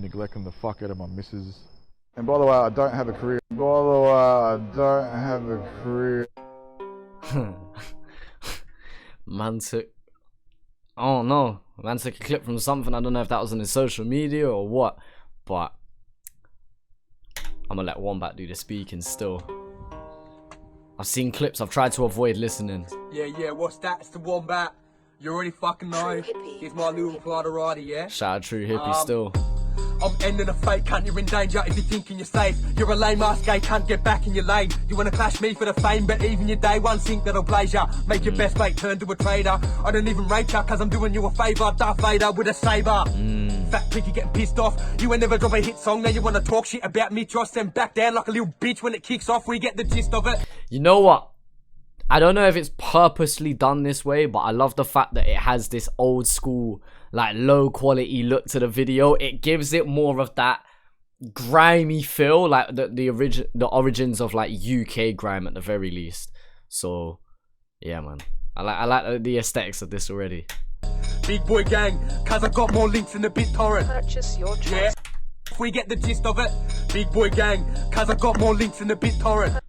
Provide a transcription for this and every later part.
neglecting the fuck out of my missus. And by the way, I don't have a career. By the way, I don't have a career. Man took... Oh no. Man took a clip from something. I don't know if that was on his social media or what. But I'm gonna let WOMBAT do the speaking still. I've seen clips. I've tried to avoid listening. Yeah, what's that? It's the WOMBAT. You already fucking know. Here's my little WRIGHTY, yeah? Shout out True Hippie still. I'm ending a fake cunt, you're in danger if you're thinking you're safe. You're a lame ass gay cunt, get back in your lane. You wanna clash me for the fame, but even your day one sink that'll blaze ya. Make your best mate turn to a traitor. I don't even rate ya, cause I'm doing you a favour. Darth Vader with a saber. Fat prick, you getting pissed off. You ain't never drop a hit song, now you wanna talk shit about me. Trust them back down like a little bitch when it kicks off. We get the gist of it. You know what? I don't know if it's purposely done this way, but I love the fact that it has this old school, like low quality look to the video. It gives it more of that grimy feel, like the origins of like UK grime at the very least. So yeah, man, I like the aesthetics of this already. Big boy gang, cause I got more links in the BitTorrent. Purchase your tracks. Yeah, if we get the gist of it. Big boy gang, cause I got more links in the BitTorrent.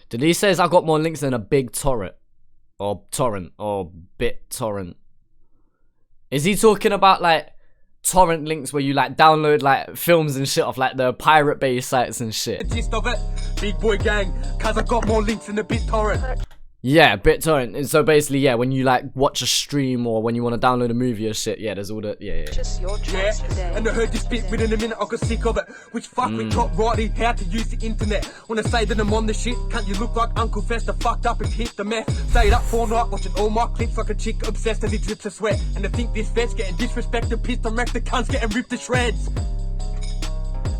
Did he says I got more links than a big torrent or BitTorrent? Is he talking about like torrent links where you like download like films and shit off like the pirate bay sites and shit? The gist of it. Big boy gang, cause I got more links in the BitTorrent. Yeah, BitTorrent. And so basically, yeah, when you like watch a stream or when you want to download a movie or shit, yeah, there's all the Just your tracks today. And I heard this bit within a minute, I got sick of it. Which fuck we taught WRIGHTY how to use the internet. Wanna say that I'm on the shit? Can't you look like Uncle Fester fucked up and hit the meth? Stayed up all night watching all my clips like a chick obsessed and he drips of sweat. And I think this vet's getting disrespected, pissed on wrecked, the cunt's getting ripped to shreds.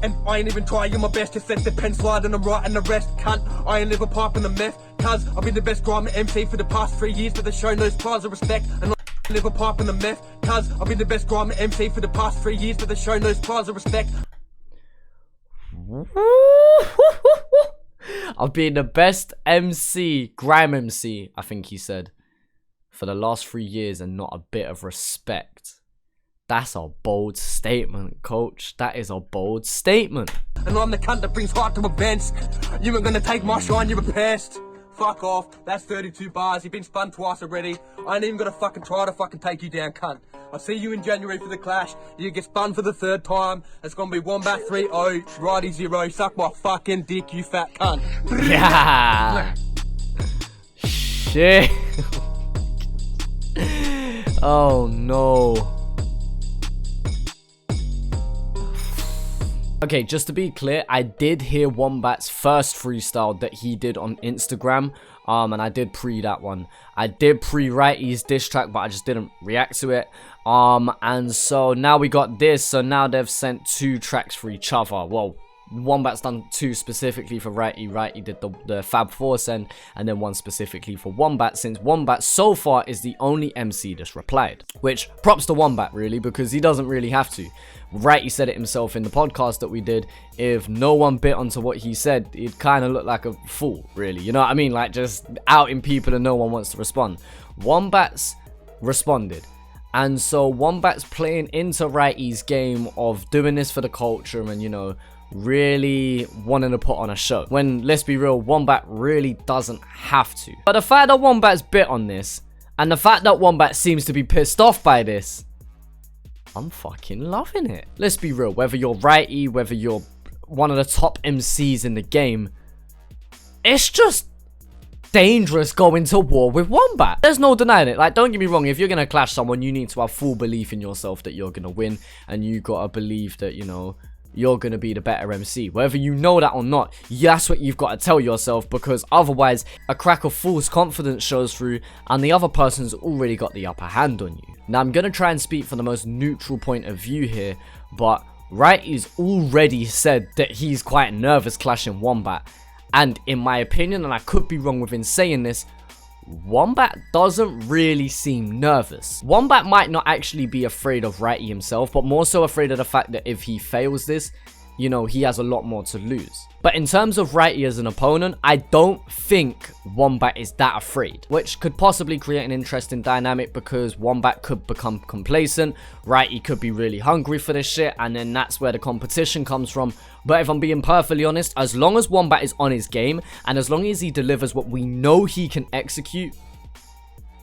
And I ain't even trying my best to set the pen slide and I'm writing the rest, cunt. I ain't live a pipe in the meth, cuz I've been the best grime MC for the past 3 years, but they show no prize of respect. And I live a pipe in the meth, cuz I've been the best grime MC for the past 3 years, but they show no prize of respect. I've been the best MC, grime MC, I think he said, for the last 3 years and not a bit of respect. That's a bold statement, coach. That is a bold statement. And I'm the cunt that brings heart to events. You ain't gonna take my shine, you're a pest. Fuck off, that's 32 bars, you've been spun twice already. I ain't even gonna fucking try to fucking take you down, cunt. I'll see you in January for the clash. You get spun for the 3rd time. It's gonna be WOMBAT 3-0, WRIGHTY 0. Suck my fucking dick, you fat cunt. Yeah. Shit. Oh no. Okay, just to be clear, I did hear WOMBAT's first freestyle that he did on Instagram, and I did pre that one. I did pre WRIGHTY's diss track, but I just didn't react to it. And so now we got this, so now they've sent 2 tracks for each other. Well, WOMBAT's done 2 specifically for WRIGHTY. WRIGHTY did the Fab 4 send, and then 1 specifically for WOMBAT, since WOMBAT so far is the only MC that's replied. Which, props to WOMBAT really, because he doesn't really have to. WRIGHTY said it himself in the podcast that we did. If no one bit onto what he said, he'd kind of look like a fool, really. You know what I mean? Like, just outing people and no one wants to respond. WOMBAT's responded. And so WOMBAT's playing into WRIGHTY's game of doing this for the culture and, you know, really wanting to put on a show. When, let's be real, WOMBAT really doesn't have to. But the fact that WOMBAT's bit on this, and the fact that WOMBAT seems to be pissed off by this, I'm fucking loving it. Let's be real, whether you're WRIGHTY, whether you're one of the top MCs in the game, it's just dangerous going to war with WOMBAT. There's no denying it. Like, don't get me wrong, if you're gonna clash someone, you need to have full belief in yourself that you're gonna win, and you gotta believe that, you know, you're gonna be the better MC. Whether you know that or not, that's what you've got to tell yourself, because otherwise a crack of false confidence shows through and the other person's already got the upper hand on you. Now I'm gonna try and speak from the most neutral point of view here, but WRIGHTY's already said that he's quite nervous clashing WOMBAT, and in my opinion, and I could be wrong within saying this, WOMBAT doesn't really seem nervous. WOMBAT might not actually be afraid of WRIGHTY himself, but more so afraid of the fact that if he fails this, you know, he has a lot more to lose. But in terms of WRIGHTY as an opponent, I don't think WOMBAT is that afraid, which could possibly create an interesting dynamic because WOMBAT could become complacent, WRIGHTY could be really hungry for this shit, and then that's where the competition comes from. But if I'm being perfectly honest, as long as WOMBAT is on his game, and as long as he delivers what we know he can execute,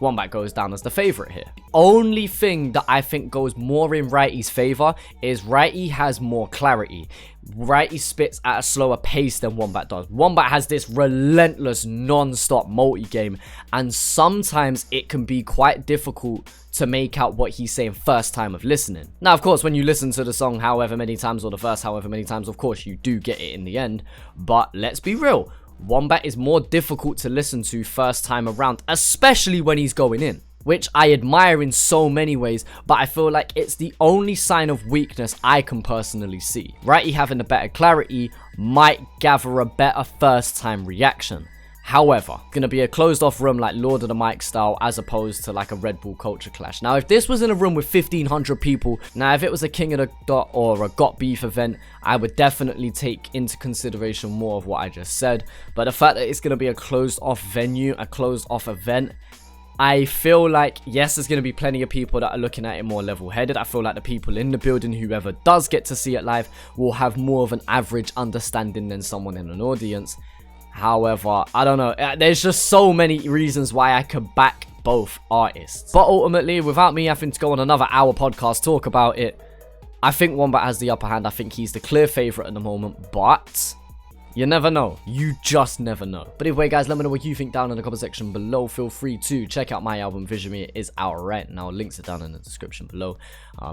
WOMBAT goes down as the favorite here. Only thing that I think goes more in WRIGHTY's favor is WRIGHTY has more clarity. WRIGHTY spits at a slower pace than WOMBAT does. WOMBAT has this relentless non-stop multi-game, and sometimes it can be quite difficult to make out what he's saying first time of listening. Now, of course, when you listen to the song however many times, or the verse however many times, of course you do get it in the end. But let's be real, WOMBAT is more difficult to listen to first time around, especially when he's going in, which I admire in so many ways, but I feel like it's the only sign of weakness I can personally see. WRIGHTY having a better clarity might gather a better first time reaction. However, it's going to be a closed off room like Lord of the Mic style as opposed to like a Red Bull Culture Clash. Now, if this was in a room with 1,500 people, now if it was a King of the Dot or a Got Beef event, I would definitely take into consideration more of what I just said. But the fact that it's going to be a closed off venue, a closed off event, I feel like, yes, there's going to be plenty of people that are looking at it more level-headed. I feel like the people in the building, whoever does get to see it live, will have more of an average understanding than someone in an audience. However, I don't know. There's just so many reasons why I could back both artists. But ultimately, without me having to go on another hour podcast talk about it, I think WOMBAT has the upper hand. I think he's the clear favorite at the moment, but you never know. You just never know. But anyway, guys, let me know what you think down in the comment section below. Feel free to check out my album Vision Me. It is out right now. Links are down in the description below.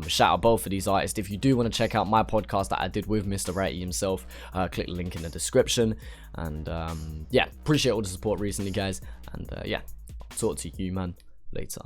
Shout out both of these artists. If you do want to check out my podcast that I did with Mr. WRIGHTY himself, click the link in the description. And yeah, appreciate all the support recently, guys. And yeah, I'll talk to you, man, later.